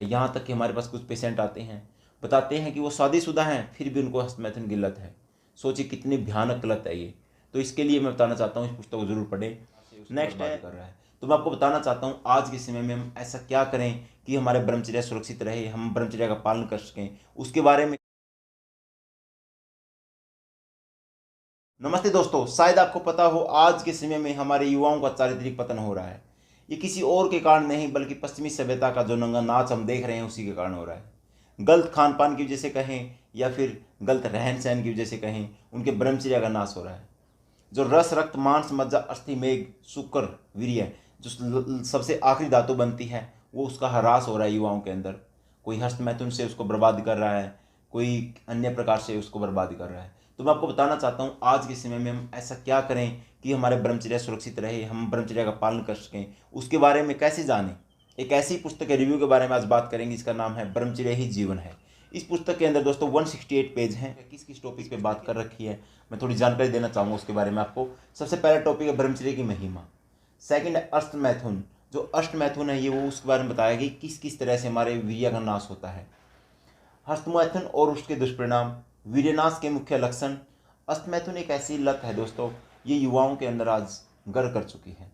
यहाँ तक कि हमारे पास कुछ पेशेंट आते हैं, बताते हैं कि वो शादीशुदा हैं, फिर भी उनको हस्तमैथुन की लत है। सोचिए कितनी भयानक लत है ये। तो इसके लिए मैं बताना चाहता हूँ इस पुस्तक को जरूर पढ़ें। नेक्स्ट है कर रहा है, तो मैं आपको बताना चाहता हूँ आज के समय में हम ऐसा क्या करें कि हमारे ब्रह्मचर्य सुरक्षित रहे, हम ब्रह्मचर्य का पालन कर सकें, उसके बारे में। नमस्ते दोस्तों, शायद आपको पता हो आज के समय में हमारे युवाओं का चारित्रिक पतन हो रहा है। ये किसी और के कारण नहीं बल्कि पश्चिमी सभ्यता का जो नंगा नाच हम देख रहे हैं उसी के कारण हो रहा है। गलत खान पान की वजह से कहें या फिर गलत रहन सहन की वजह से कहें, उनके ब्रह्मचर्य का नाश हो रहा है। जो रस रक्त मांस मज्जा अस्थि मेघ शुक्र वीर्य जो सबसे आखिरी धातु बनती है, वो उसका ह्रास हो रहा है युवाओं के अंदर। कोई हस्त मैथुन से उसको बर्बाद कर रहा है, कोई अन्य प्रकार से उसको बर्बाद कर रहा है। तो मैं आपको बताना चाहता हूँ आज के समय में हम ऐसा क्या करें कि हमारे ब्रह्मचर्य सुरक्षित रहे, हम ब्रह्मचर्य का पालन कर सकें, उसके बारे में कैसे जानें। एक ऐसी पुस्तक के रिव्यू के बारे में आज बात करेंगे, इसका नाम है ब्रह्मचर्य ही जीवन है। इस पुस्तक के अंदर दोस्तों 168 पेज हैं। किस किस टॉपिक पे बात कर रखी है मैं थोड़ी जानकारी देना चाहूँगा उसके बारे में आपको। सबसे पहला टॉपिक है ब्रह्मचर्य की महिमा। सेकंड है अष्ट मैथुन। जो अष्ट मैथुन है ये वो उसके बारे में बताया कि किस किस तरह से हमारे वीर्य का नाश होता है। हस्तमैथुन और उसके दुष्परिणाम, वीर्यनाश के मुख्य लक्षण। अष्टमैथुन एक ऐसी लत है दोस्तों, ये युवाओं के अंदर आज घर कर चुकी है।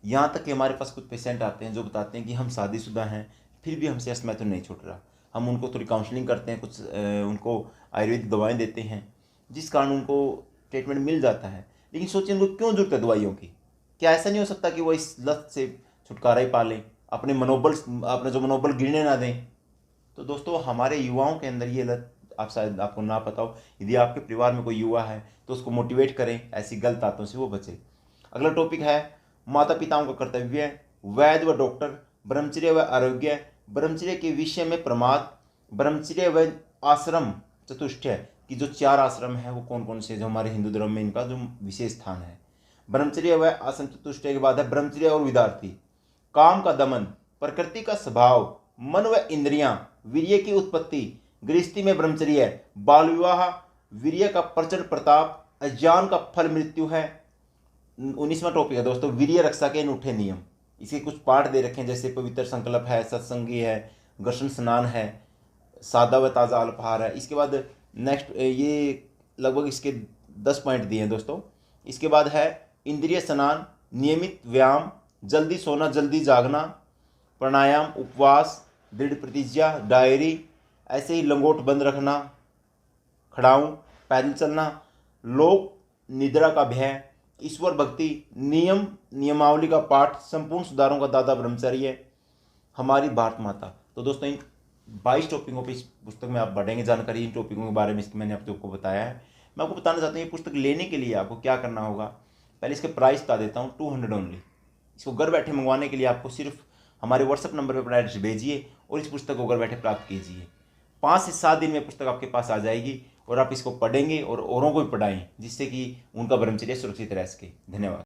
यहाँ तक कि हमारे पास कुछ पेशेंट आते हैं जो बताते हैं कि हम शादीशुदा हैं, फिर भी हमसे अष्टमैथुन नहीं छूट रहा। हम उनको थोड़ी काउंसलिंग करते हैं, कुछ उनको आयुर्वेदिक दवाएं देते हैं, जिस कारण उनको ट्रीटमेंट मिल जाता है। लेकिन सोचिए उनको क्यों जरूरत है दवाइयों की। क्या ऐसा नहीं हो सकता कि वो इस लत से छुटकारा ही पा लें, अपने जो मनोबल गिरने ना दें। तो दोस्तों हमारे युवाओं के अंदर ये लत, आप शायद आपको ना पता हो, यदि आपके परिवार में कोई युवा है तो उसको मोटिवेट करें, ऐसी गलत आदतों से वो बचे। अगला टॉपिक है माता पिताओं का कर्तव्य, वैद्य व डॉक्टर, ब्रह्मचर्य व आरोग्य, ब्रह्मचर्य के विषय में प्रमाद, ब्रह्मचर्य व आश्रम चतुष्टय की जो 4 आश्रम है वो कौन कौन से, जो हमारे हिंदू धर्म में इनका जो विशेष स्थान है। ब्रह्मचर्य व आश्रम चतुष्टय के बाद है ब्रह्मचर्य और विद्यार्थी, काम का दमन, प्रकृति का स्वभाव, मन व इंद्रियां, वीर्य की उत्पत्ति, गृहस्थी में ब्रह्मचर्य, बाल विवाह, वीर्य का प्रचंड प्रताप, अज्ञान का फल मृत्यु है। 19वां टॉपिक है दोस्तों वीर्य रक्षा के अनूठे नियम। इसके कुछ पाठ दे रखे हैं, जैसे पवित्र संकल्प है, सत्संगी है, घर्षण स्नान है, सादा व ताज़ा अल्पाहार है। इसके बाद नेक्स्ट ये लगभग इसके 10 पॉइंट दिए हैं दोस्तों। इसके बाद है इंद्रिय स्नान, नियमित व्यायाम, जल्दी सोना जल्दी जागना, प्राणायाम, उपवास, दृढ़ प्रतिज्ञा, डायरी, ऐसे ही लंगोट बंद रखना, खड़ाऊं, पैदल चलना, लोक निद्रा का भय, ईश्वर भक्ति, नियम नियमावली का पाठ, संपूर्ण सुधारों का दादा ब्रह्मचर्य, हमारी भारत माता। तो दोस्तों इन 22 टॉपिकों पे इस पुस्तक में आप बढ़ेंगे जानकारी। इन टॉपिकों के बारे में मैंने आपको बताया है। मैं आपको बताना चाहता हूँ ये पुस्तक लेने के लिए आपको क्या करना होगा। पहले इसके प्राइस बता देता हूँ, 200 ओनली। इसको घर बैठे मंगवाने के लिए आपको सिर्फ हमारे व्हाट्सअप नंबर पर अपना एड्रेस भेजिए और इस पुस्तक को घर बैठे प्राप्त कीजिए। 5 से 7 दिन में पुस्तक आपके पास आ जाएगी और आप इसको पढ़ेंगे और औरों को भी पढ़ाएं, जिससे कि उनका ब्रह्मचर्य सुरक्षित रह सके। धन्यवाद।